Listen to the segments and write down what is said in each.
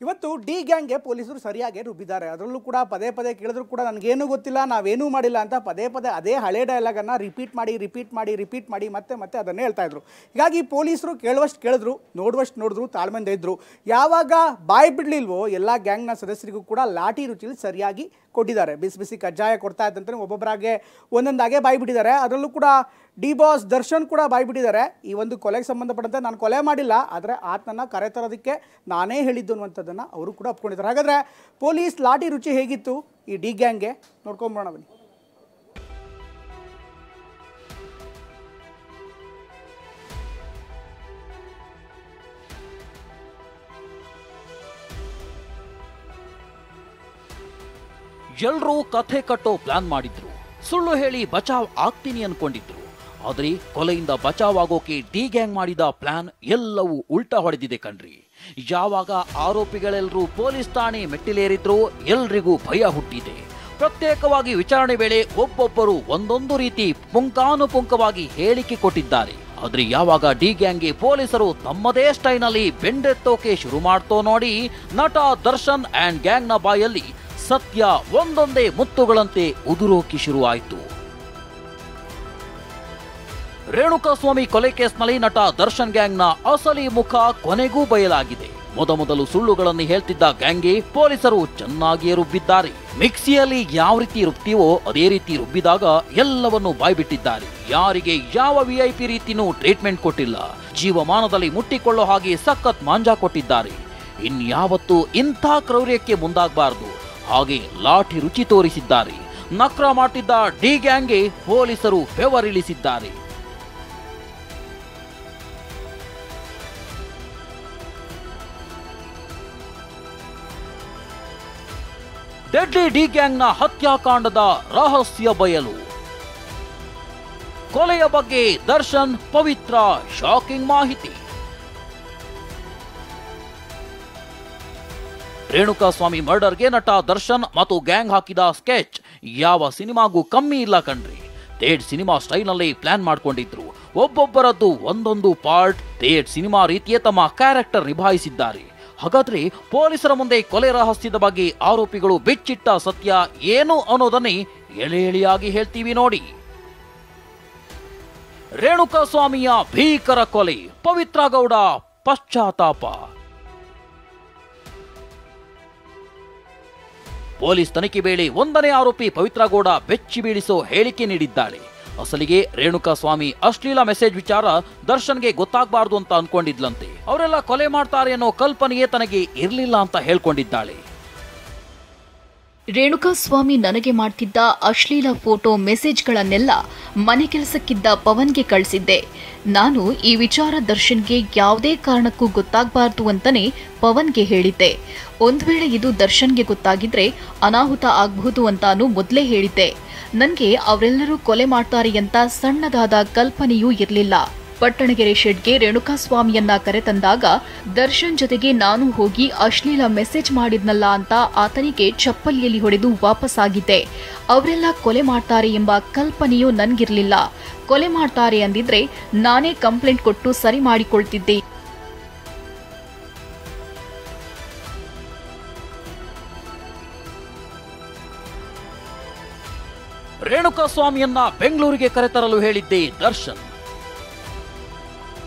ಇವತ್ತು ಡಿ ಗ್ಯಾಂಗ್ಗೆ ಪೊಲೀಸರು ಸರಿಯಾಗಿ ರುಬ್ಬಿದ್ದಾರೆ. ಅದರಲ್ಲೂ ಕೂಡ ಪದೇ ಪದೇ ಕೇಳಿದ್ರು ಕೂಡ ನನಗೇನು ಗೊತ್ತಿಲ್ಲ, ನಾವೇನೂ ಮಾಡಿಲ್ಲ ಅಂತ ಪದೇ ಪದೇ ಅದೇ ಹಳೆ ಡೈಲಾಗನ್ನು ರಿಪೀಟ್ ಮಾಡಿ ಮತ್ತೆ ಅದನ್ನೇ ಹೇಳ್ತಾ ಇದ್ರು. ಹೀಗಾಗಿ ಪೊಲೀಸರು ಕೇಳುವಷ್ಟು ಕೇಳಿದ್ರು, ನೋಡುವಷ್ಟು ನೋಡಿದ್ರು, ತಾಳ್ಮೆಯಿಂದ ಇದ್ರು. ಯಾವಾಗ ಬಾಯಿ ಬಿಡಲಿಲ್ವೋ ಎಲ್ಲ ಗ್ಯಾಂಗ್ನ ಸದಸ್ಯರಿಗೂ ಕೂಡ ಲಾಠಿ ರುಚಿಲಿ ಸರಿಯಾಗಿ ಕೊಟ್ಟಿದ್ದಾರೆ. ಬಿಸಿ ಬಿಸಿ ಕಜ್ಜಾಯ ಕೊಡ್ತಾ ಇದ್ದಂತೆ ಒಬ್ಬೊಬ್ಬರಾಗೆ ಒಂದೊಂದಾಗೆ ಬಾಯಿ ಬಿಟ್ಟಿದ್ದಾರೆ. ಅದರಲ್ಲೂ ಕೂಡ ಡಿ ಬಾಸ್ ದರ್ಶನ್ ಕೂಡ ಬಾಯಿ ಬಿಟ್ಟಿದ್ದಾರೆ. ಈ ಒಂದು ಕೊಲೆಗೆ ಸಂಬಂಧಪಟ್ಟಂತೆ ನಾನು ಕೊಲೆ ಮಾಡಿಲ್ಲ, ಆದರೆ ಆತನನ್ನು ಕರೆತರೋದಕ್ಕೆ ನಾನೇ ಹೇಳಿದ್ದು ಅನ್ನುವಂಥದ್ದನ್ನು ಅವರು ಕೂಡ ಒಪ್ಕೊಂಡಿದ್ದಾರೆ. ಹಾಗಾದರೆ ಪೊಲೀಸ್ ಲಾಠಿ ರುಚಿ ಹೇಗಿತ್ತು ಈ ಡಿ ಗ್ಯಾಂಗ್ಗೆ ನೋಡ್ಕೊಂಬರೋಣ ಬನ್ನಿ. ಎಲ್ರೂ ಕಥೆ ಕಟ್ಟೋ ಪ್ಲಾನ್ ಮಾಡಿದ್ರು, ಸುಳ್ಳು ಹೇಳಿ ಬಚಾವ್ ಆಗ್ತೀನಿ ಅನ್ಕೊಂಡಿದ್ರು. ಆದ್ರೆ ಕೊಲೆಯಿಂದ ಬಚಾವ್ ಆಗೋಕೆ ಡಿ ಗ್ಯಾಂಗ್ ಮಾಡಿದ ಪ್ಲಾನ್ ಎಲ್ಲವೂ ಉಲ್ಟಾ ಹೊಡೆದಿದೆ ಕಣ್ರಿ. ಯಾವಾಗ ಆರೋಪಿಗಳೆಲ್ಲರೂ ಪೊಲೀಸ್ ಠಾಣೆ ಮೆಟ್ಟಿಲೇರಿದ್ರು ಎಲ್ರಿಗೂ ಭಯ ಹುಟ್ಟಿದೆ. ಪ್ರತ್ಯೇಕವಾಗಿ ವಿಚಾರಣೆ ವೇಳೆ ಒಬ್ಬೊಬ್ಬರು ಒಂದೊಂದು ರೀತಿ ಪುಂಖಾನುಪುಂಖವಾಗಿ ಹೇಳಿಕೆ ಕೊಟ್ಟಿದ್ದಾರೆ. ಆದ್ರೆ ಯಾವಾಗ ಡಿ ಗ್ಯಾಂಗ್ಗೆ ಪೊಲೀಸರು ತಮ್ಮದೇ ಸ್ಟೈಲ್ನಲ್ಲಿ ಬೆಂಡೆತ್ತೋಕೆ ಶುರು ಮಾಡ್ತೋ ನೋಡಿ, ನಟ ದರ್ಶನ್ ಅಂಡ್ ಗ್ಯಾಂಗ್ನ ಬಾಯಲ್ಲಿ ಸತ್ಯ ಒಂದೊಂದೇ ಮುತ್ತುಗಳಂತೆ ಉದುರೋಕೆ ಶುರುವಾಯಿತು. ರೇಣುಕಾಸ್ವಾಮಿ ಕೊಲೆ ಕೇಸ್ನಲ್ಲಿ ನಟ ದರ್ಶನ್ ಗ್ಯಾಂಗ್ನ ಅಸಲಿ ಮುಖ ಕೊನೆಗೂ ಬಯಲಾಗಿದೆ. ಮೊದಲು ಸುಳ್ಳುಗಳನ್ನು ಹೇಳ್ತಿದ್ದ ಗ್ಯಾಂಗ್ಗೆ ಪೊಲೀಸರು ಚೆನ್ನಾಗಿಯೇ ರುಬ್ಬಿದ್ದಾರೆ. ಮಿಕ್ಸಿಯಲ್ಲಿ ಯಾವ ರೀತಿ ರುಬ್ತೀವೋ ಅದೇ ರೀತಿ ರುಬ್ಬಿದಾಗ ಎಲ್ಲವನ್ನು ಬಾಯ್ಬಿಟ್ಟಿದ್ದಾರೆ. ಯಾರಿಗೆ ಯಾವ ವಿಐಪಿ ರೀತಿನೂ ಟ್ರೀಟ್ಮೆಂಟ್ ಕೊಟ್ಟಿಲ್ಲ. ಜೀವಮಾನದಲ್ಲಿ ಮುಟ್ಟಿಕೊಳ್ಳೋ ಹಾಗೆ ಸಖತ್ ಮಾಂಜಾ ಕೊಟ್ಟಿದ್ದಾರೆ. ಇನ್ಯಾವತ್ತೂ ಇಂಥ ಕ್ರೌರ್ಯಕ್ಕೆ ಮುಂದಾಗಬಾರದು, ಹಾಗೆ ಲಾಠಿ ರುಚಿ ತೋರಿಸಿದ್ದಾರೆ. ನಕ್ರ ಮಾಡ್ತಿದ್ದ ಡಿ ಗ್ಯಾಂಗ್ಗೆ ಪೊಲೀಸರು ಬೆವರಿಳಿಸಿದ್ದಾರೆ. ಡೆಡ್ಲಿ ಡಿ ಗ್ಯಾಂಗ್ನ ಹತ್ಯಾಕಾಂಡದ ರಹಸ್ಯ ಬಯಲು. ಕೊಲೆಯ ಬಗ್ಗೆ ದರ್ಶನ್ ಪವಿತ್ರ ಶಾಕಿಂಗ್ ಮಾಹಿತಿ. ರೇಣುಕಾಸ್ವಾಮಿ ಮರ್ಡರ್ಗೆ ನಟ ದರ್ಶನ್ ಮತ್ತು ಗ್ಯಾಂಗ್ ಹಾಕಿದ ಸ್ಕೆಚ್ ಯಾವ ಸಿನಿಮಾಗೂ ಕಮ್ಮಿ ಇಲ್ಲ ಕಣ್ರಿ. ಥೇಟ್ ಸಿನಿಮಾ ಸ್ಟೈಲ್ನಲ್ಲಿ ಪ್ಲಾನ್ ಮಾಡ್ಕೊಂಡಿದ್ರು. ಒಬ್ಬೊಬ್ಬರದ್ದು ಒಂದೊಂದು ಪಾರ್ಟ್ ಥೇಟ್ ಸಿನಿಮಾ ರೀತಿಯೇ ತಮ್ಮ ಕ್ಯಾರೆಕ್ಟರ್ ನಿಭಾಯಿಸಿದ್ದಾರೆ. ಹಾಗಾದ್ರೆ ಪೊಲೀಸರ ಮುಂದೆ ಕೊಲೆ ರಹಸ್ಯದ ಬಗ್ಗೆ ಆರೋಪಿಗಳು ಬಿಚ್ಚಿಟ್ಟ ಸತ್ಯ ಏನು ಅನ್ನೋದನ್ನೇ ಎಳೆ ಎಳೆಯಾಗಿ ಹೇಳ್ತೀವಿ ನೋಡಿ. ರೇಣುಕಾಸ್ವಾಮಿಯ ಭೀಕರ ಕೊಲೆ, ಪವಿತ್ರ ಗೌಡ ಪಶ್ಚಾತ್ತಾಪ. ಪೊಲೀಸ್ ತನಿಖೆ ವೇಳೆ ಒಂದನೇ ಆರೋಪಿ ಪವಿತ್ರ ಗೌಡ ಬೆಚ್ಚಿ ಬೀಳಿಸೋ ಹೇಳಿಕೆ ನೀಡಿದ್ದಾಳೆ. ಅಸಲಿಗೆ ರೇಣುಕಾಸ್ವಾಮಿ ಅಶ್ಲೀಲ ಮೆಸೇಜ್ ವಿಚಾರ ದರ್ಶನ್ಗೆ ಗೊತ್ತಾಗಬಾರ್ದು ಅಂತ ಅನ್ಕೊಂಡಿದ್ಲಂತೆ. ಅವರೆಲ್ಲ ಕೊಲೆ ಮಾಡ್ತಾರೆ ಅನ್ನೋ ಕಲ್ಪನೆಯೇ ತನಗೆ ಇರಲಿಲ್ಲ ಅಂತ ಹೇಳ್ಕೊಂಡಿದ್ದಾಳೆ. ರೇಣುಕಾಸ್ವಾಮಿ ನನಗೆ ಮಾಡ್ತಿದ್ದ ಅಶ್ಲೀಲ ಫೋಟೋ ಮೆಸೇಜ್ಗಳನ್ನೆಲ್ಲ ಮನೆ ಕೆಲಸಕ್ಕಿದ್ದ ಪವನ್ಗೆ ಕಳಿಸಿದ್ದೆ. ನಾನು ಈ ವಿಚಾರ ದರ್ಶನ್ಗೆ ಯಾವುದೇ ಕಾರಣಕ್ಕೂ ಗೊತ್ತಾಗಬಾರ್ದು ಅಂತಾನೆ ಪವನ್ಗೆ ಹೇಳಿದ್ದೆ. ಒಂದ್ ವೇಳೆ ಇದು ದರ್ಶನ್ಗೆ ಗೊತ್ತಾಗಿದ್ರೆ ಅನಾಹುತ ಆಗಬಹುದು ಅಂತಾನು ಮೊದಲೇ ಹೇಳಿದ್ದೆ. ನನಗೆ ಅವರೆಲ್ಲರೂ ಕೊಲೆ ಮಾಡ್ತಾರೆ ಅಂತ ಸಣ್ಣದಾದ ಕಲ್ಪನೆಯೂ ಇರಲಿಲ್ಲ. ಪಟ್ಟಣಗೆರೆ ಶೆಡ್ಗೆ ರೇಣುಕಾಸ್ವಾಮಿಯನ್ನ ಕರೆತಂದಾಗ ದರ್ಶನ್ ಜೊತೆಗೆ ನಾನು ಹೋಗಿ ಅಶ್ಲೀಲ ಮೆಸೇಜ್ ಮಾಡಿದ್ನಲ್ಲ ಅಂತ ಆತನಿಗೆ ಚಪ್ಪಲಿಯಲ್ಲಿ ಹೊಡೆದು ವಾಪಸ್ಸಾಗಿದ್ದೆ. ಅವರೆಲ್ಲ ಕೊಲೆ ಮಾಡ್ತಾರೆ ಎಂಬ ಕಲ್ಪನೆಯೂ ನನ್ಗಿರ್ಲಿಲ್ಲ. ಕೊಲೆ ಮಾಡ್ತಾರೆ ಅಂದಿದ್ರೆ ನಾನೇ ಕಂಪ್ಲೇಂಟ್ ಕೊಟ್ಟು ಸರಿ ಮಾಡಿಕೊಳ್ತಿದ್ದೆ. ರೇಣುಕಾಸ್ವಾಮಿಯನ್ನ ಬೆಂಗಳೂರಿಗೆ ಕರೆತರಲು ಹೇಳಿದ್ದೆ ದರ್ಶನ್.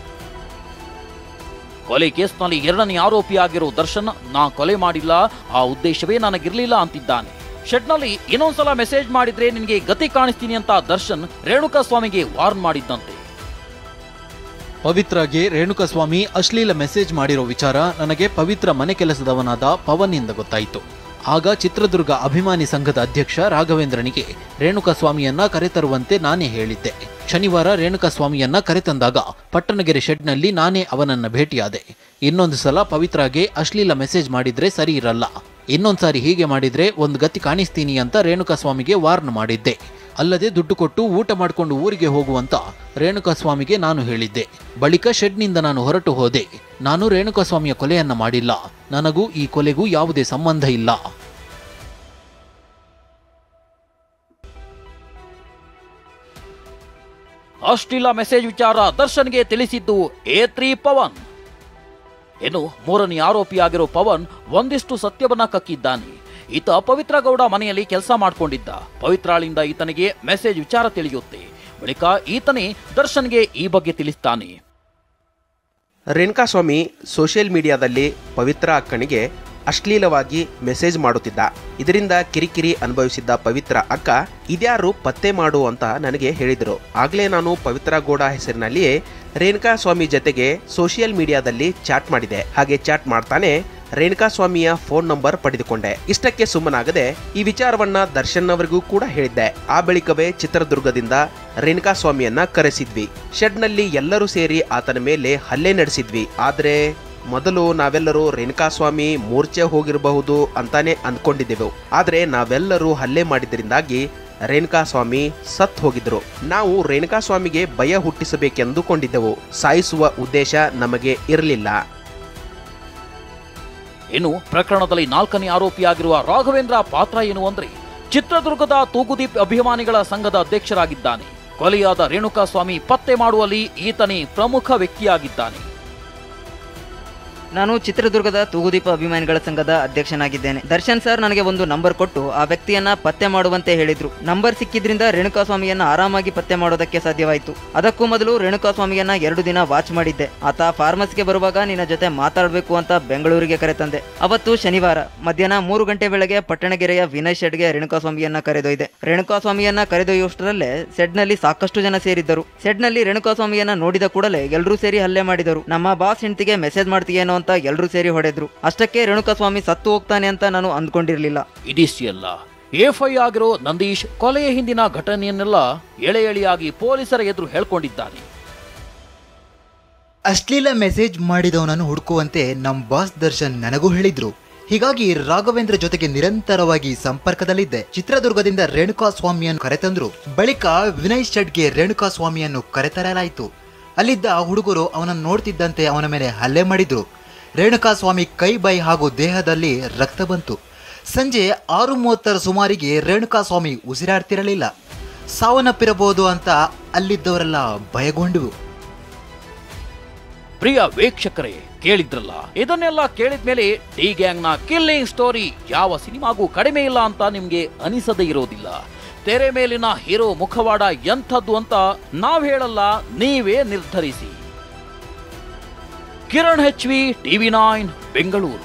ಕೊಲೆ ಕೇಸ್ನಲ್ಲಿ ಎರಡನೇ ಆರೋಪಿಯಾಗಿರೋ ದರ್ಶನ್, ನಾ ಕೊಲೆ ಮಾಡಿಲ್ಲ, ಆ ಉದ್ದೇಶವೇ ನನಗಿರ್ಲಿಲ್ಲ ಅಂತಿದ್ದಾನೆ. ಶೆಡ್ನಲ್ಲಿ ಇನ್ನೊಂದ್ಸಲ ಮೆಸೇಜ್ ಮಾಡಿದ್ರೆ ನಿನಗೆ ಗತಿ ಕಾಣಿಸ್ತೀನಿ ಅಂತ ದರ್ಶನ್ ರೇಣುಕಾಸ್ವಾಮಿಗೆ ವಾರ್ನ್ ಮಾಡಿದ್ದಂತೆ. ಪವಿತ್ರಗೆ ರೇಣುಕಾಸ್ವಾಮಿ ಅಶ್ಲೀಲ ಮೆಸೇಜ್ ಮಾಡಿರೋ ವಿಚಾರ ನನಗೆ ಪವಿತ್ರ ಮನೆ ಕೆಲಸದವನಾದ ಪವನ್ ಇಂದ ಗೊತ್ತಾಯಿತು. ಆಗ ಚಿತ್ರದುರ್ಗ ಅಭಿಮಾನಿ ಸಂಘದ ಅಧ್ಯಕ್ಷ ರಾಘವೇಂದ್ರನಿಗೆ ರೇಣುಕಾಸ್ವಾಮಿಯನ್ನ ಕರೆತರುವಂತೆ ನಾನೇ ಹೇಳಿದ್ದೆ. ಶನಿವಾರ ರೇಣುಕಾಸ್ವಾಮಿಯನ್ನ ಕರೆತಂದಾಗ ಪಟ್ಟಣಗೆರೆ ಶೆಡ್ನಲ್ಲಿ ನಾನೇ ಅವನನ್ನ ಭೇಟಿಯಾದೆ. ಇನ್ನೊಂದು ಸಲ ಪವಿತ್ರಗೆ ಅಶ್ಲೀಲ ಮೆಸೇಜ್ ಮಾಡಿದ್ರೆ ಸರಿ ಇರಲ್ಲ, ಇನ್ನೊಂದ್ಸಾರಿ ಹೀಗೆ ಮಾಡಿದ್ರೆ ಒಂದು ಗತಿ ಕಾಣಿಸ್ತೀನಿ ಅಂತ ರೇಣುಕಾಸ್ವಾಮಿಗೆ ವಾರ್ನ್ ಮಾಡಿದ್ದೆ. ಅಲ್ಲದೆ ದುಡ್ಡು ಕೊಟ್ಟು ಊಟ ಮಾಡಿಕೊಂಡು ಊರಿಗೆ ಹೋಗುವಂತ ರೇಣುಕಾಸ್ವಾಮಿಗೆ ನಾನು ಹೇಳಿದ್ದೆ. ಬಳಿಕ ಶೆಡ್ನಿಂದ ನಾನು ಹೊರಟು ಹೋದೆ. ನಾನು ರೇಣುಕಾಸ್ವಾಮಿಯ ಕೊಲೆಯನ್ನ ಮಾಡಿಲ್ಲ, ನನಗೂ ಈ ಕೊಲೆಗೂ ಯಾವುದೇ ಸಂಬಂಧ ಇಲ್ಲ. ಅಶ್ಲೀಲ ಮೆಸೇಜ್ ವಿಚಾರ ದರ್ಶನ್ಗೆ ತಿಳಿಸಿದ್ದು A3 ಪವನ್. ಇನ್ನು ಮೂರನೇ ಆರೋಪಿಯಾಗಿರೋ ಪವನ್ ಒಂದಿಷ್ಟು ಸತ್ಯವನ್ನ ಕಕ್ಕಿದ್ದಾನೆ. ಈತ ಪವಿತ್ರ ಗೌಡ ಮನೆಯಲ್ಲಿ ಕೆಲಸ ಮಾಡಿಕೊಂಡಿದ್ದ. ಪವಿತ್ರಾಳಿಂದ ಈತನಿಗೆ ಮೆಸೇಜ್ ವಿಚಾರ ತಿಳಿಯುತ್ತೆ. ಬಳಿಕ ಈತನೇ ದರ್ಶನ್ಗೆ ಈ ಬಗ್ಗೆ ತಿಳಿಸ್ತಾನೆ. ರೇಣುಕಾಸ್ವಾಮಿ ಸೋಷಿಯಲ್ ಮೀಡಿಯಾದಲ್ಲಿ ಪವಿತ್ರ ಅಕ್ಕನಿಗೆ ಅಶ್ಲೀಲವಾಗಿ ಮೆಸೇಜ್ ಮಾಡುತ್ತಿದ್ದ. ಇದರಿಂದ ಕಿರಿಕಿರಿ ಅನುಭವಿಸಿದ್ದ ಪವಿತ್ರ ಅಕ್ಕ ಇದ್ಯಾರು ಪತ್ತೆ ಮಾಡು ಅಂತ ನನಗೆ ಹೇಳಿದರು. ಆಗಲೇ ನಾನು ಪವಿತ್ರ ಗೌಡ ಹೆಸರಿನಲ್ಲಿಯೇ ರೇಣುಕಾಸ್ವಾಮಿ ಜೊತೆಗೆ ಸೋಷಿಯಲ್ ಮೀಡಿಯಾದಲ್ಲಿ ಚಾಟ್ ಮಾಡಿದೆ. ಹಾಗೆ ಚಾಟ್ ಮಾಡ್ತಾನೆ ರೇಣುಕಾಸ್ವಾಮಿಯ ಫೋನ್ ನಂಬರ್ ಪಡೆದುಕೊಂಡೆ. ಇಷ್ಟಕ್ಕೆ ಸುಮ್ಮನಾಗದೆ ಈ ವಿಚಾರವನ್ನ ದರ್ಶನ್ ಅವರಿಗೂ ಕೂಡ ಹೇಳಿದ್ದೆ. ಆ ಬಳಿಕವೇ ಚಿತ್ರದುರ್ಗದಿಂದ ರೇಣುಕಾಸ್ವಾಮಿಯನ್ನ ಕರೆಸಿದ್ವಿ. ಶೆಡ್ನಲ್ಲಿ ಎಲ್ಲರೂ ಸೇರಿ ಆತನ ಮೇಲೆ ಹಲ್ಲೆ ನಡೆಸಿದ್ವಿ. ಆದ್ರೆ ಮೊದಲು ನಾವೆಲ್ಲರೂ ರೇಣುಕಾಸ್ವಾಮಿ ಮೂರ್ಛೆ ಹೋಗಿರಬಹುದು ಅಂತಾನೆ ಅಂದ್ಕೊಂಡಿದ್ದೆವು. ಆದ್ರೆ ನಾವೆಲ್ಲರೂ ಹಲ್ಲೆ ಮಾಡಿದ್ರಿಂದಾಗಿ ರೇಣುಕಾಸ್ವಾಮಿ ಸತ್ ಹೋಗಿದ್ರು. ನಾವು ರೇಣುಕಾಸ್ವಾಮಿಗೆ ಭಯ ಹುಟ್ಟಿಸಬೇಕೆಂದುಕೊಂಡಿದ್ದೆವು. ಸಾಯಿಸುವ ಉದ್ದೇಶ ನಮಗೆ ಇರಲಿಲ್ಲ. ಇನ್ನು ಪ್ರಕರಣದಲ್ಲಿ 4ನೇ ಆರೋಪಿಯಾಗಿರುವ ರಾಘವೇಂದ್ರ ಪಾತ್ರ ಏನು ಅಂದ್ರೆ, ಚಿತ್ರದುರ್ಗದ ತೂಗುದೀಪ್ ಅಭಿಮಾನಿಗಳ ಸಂಘದ ಅಧ್ಯಕ್ಷರಾಗಿದ್ದಾನೆ. ಕೊಲೆಯಾದ ರೇಣುಕಾಸ್ವಾಮಿ ಪತ್ತೆ ಮಾಡುವಲ್ಲಿ ಈತನೇ ಪ್ರಮುಖ ವ್ಯಕ್ತಿಯಾಗಿದ್ದಾನೆ. ನಾನು ಚಿತ್ರದುರ್ಗದ ತೂಗುದೀಪ ಅಭಿಮಾನಿಗಳ ಸಂಘದ ಅಧ್ಯಕ್ಷನಾಗಿದ್ದೇನೆ. ದರ್ಶನ್ ಸರ್ ನನಗೆ ಒಂದು ನಂಬರ್ ಕೊಟ್ಟು ಆ ವ್ಯಕ್ತಿಯನ್ನ ಪತ್ತೆ ಮಾಡುವಂತೆ ಹೇಳಿದ್ರು. ನಂಬರ್ ಸಿಕ್ಕಿದ್ರಿಂದ ರೇಣುಕಾಸ್ವಾಮಿಯನ್ನ ಆರಾಮಾಗಿ ಪತ್ತೆ ಮಾಡೋದಕ್ಕೆ ಸಾಧ್ಯವಾಯಿತು. ಅದಕ್ಕೂ ಮೊದಲು ರೇಣುಕಾಸ್ವಾಮಿಯನ್ನ 2 ದಿನ ವಾಚ್ ಮಾಡಿದ್ದೆ. ಆತ ಫಾರ್ಮಸಿಗೆ ಬರುವಾಗ ನಿನ್ನ ಜೊತೆ ಮಾತಾಡಬೇಕು ಅಂತ ಬೆಂಗಳೂರಿಗೆ ಕರೆತಂದೆ. ಅವತ್ತು ಶನಿವಾರ ಮಧ್ಯಾಹ್ನ 3 ಗಂಟೆ ವೇಳೆಗೆ ಪಟ್ಟಣಗೆರೆಯ ವಿನಯ್ ಶೆಡ್ಗೆ ರೇಣುಕಾಸ್ವಾಮಿಯನ್ನ ಕರೆದೊಯ್ದೆ. ರೇಣುಕಾಸ್ವಾಮಿಯನ್ನ ಕರೆದೊಯ್ಯುವಷ್ಟರಲ್ಲೇ ಸೆಡ್ನಲ್ಲಿ ಸಾಕಷ್ಟು ಜನ ಸೇರಿದ್ದರು. ಸೆಡ್ನಲ್ಲಿ ರೇಣುಕಾಸ್ವಾಮಿಯನ್ನ ನೋಡಿದ ಕೂಡಲೇ ಎಲ್ಲರೂ ಸೇರಿ ಹಲ್ಲೆ ಮಾಡಿದರು. ನಮ್ಮ ಬಾಸ್ ಹೆಂಡತಿಗೆ ಮೆಸೇಜ್ ಮಾಡ್ತೀಯೇನೋ ಅಂತ ಎಲ್ಲರೂ ಸೇರಿ ಹೊಡೆದ್ರು. ಅಷ್ಟಕ್ಕೆ ರೇಣುಕಾಸ್ವಾಮಿ ಸತ್ತು ಹೋಗ್ತಾನೆ ಅಂತ ನಾನು ಅಂದ್ಕೊಂಡಿರ್ಲಿಲ್ಲ. ಇದಿಷ್ಟೇ ಅಲ್ಲ, ಎಫ್ಐ ಆಗಿರೋ ನಂದೀಶ್ ಕೊಲೆಯ ಹಿಂದಿನ ಘಟನೆಯನ್ನೆಲ್ಲ ಎಳೆ ಎಳೆಯಾಗಿ ಪೊಲೀಸರ ಎದುರು ಹೇಳ್ಕೊಂಡಿದ್ದಾನೆ. ಅಶ್ಲೀಲ ಮೆಸೇಜ್ ಮಾಡಿದವನನ್ನು ಹುಡುಕುವಂತೆ ನಮ್ಮ ಬಾಸ್ ದರ್ಶನ್ ನನಗೂ ಹೇಳಿದ್ರು. ಹೀಗಾಗಿ ರಾಘವೇಂದ್ರ ಜೊತೆಗೆ ನಿರಂತರವಾಗಿ ಸಂಪರ್ಕದಲ್ಲಿದ್ದೆ. ಚಿತ್ರದುರ್ಗದಿಂದ ರೇಣುಕಾಸ್ವಾಮಿಯನ್ನು ಕರೆತಂದ್ರು. ಬಳಿಕ ವಿನಯ್ ಶೆಡ್ಗೆ ರೇಣುಕಾಸ್ವಾಮಿಯನ್ನು ಕರೆತರಲಾಯಿತು. ಅಲ್ಲಿದ್ದ ಹುಡುಗರು ಅವನನ್ನು ನೋಡ್ತಿದ್ದಂತೆ ಅವನ ಮೇಲೆ ಹಲ್ಲೆ ಮಾಡಿದ್ರು. ರೇಣುಕಾಸ್ವಾಮಿ ಕೈ ಬೈ ಹಾಗೂ ದೇಹದಲ್ಲಿ ರಕ್ತ ಬಂತು. ಸಂಜೆ 6:30 ಸುಮಾರಿಗೆ ರೇಣುಕಾಸ್ವಾಮಿ ಉಸಿರಾಡ್ತಿರಲಿಲ್ಲ. ಸಾವನ್ನಪ್ಪಿರಬಹುದು ಅಂತ ಅಲ್ಲಿದ್ದವರೆಲ್ಲ ಭಯಗೊಂಡವು. ಪ್ರಿಯ ವೀಕ್ಷಕರೇ, ಕೇಳಿದ್ರಲ್ಲ, ಇದನ್ನೆಲ್ಲ ಕೇಳಿದ್ಮೇಲೆ ಡಿ ಗ್ಯಾಂಗ್ನ ಕಿಲ್ಲಿಂಗ್ ಸ್ಟೋರಿ ಯಾವ ಸಿನಿಮಾಗೂ ಕಡಿಮೆ ಇಲ್ಲ ಅಂತ ನಿಮ್ಗೆ ಅನಿಸದೇ ಇರೋದಿಲ್ಲ. ತೆರೆ ಮೇಲಿನ ಹೀರೋ ಮುಖವಾಡ ಎಂಥದ್ದು ಅಂತ ನಾವ್ ಹೇಳಲ್ಲ, ನೀವೇ ನಿರ್ಧರಿಸಿ. Kiran HV, TV9 Bengaluru.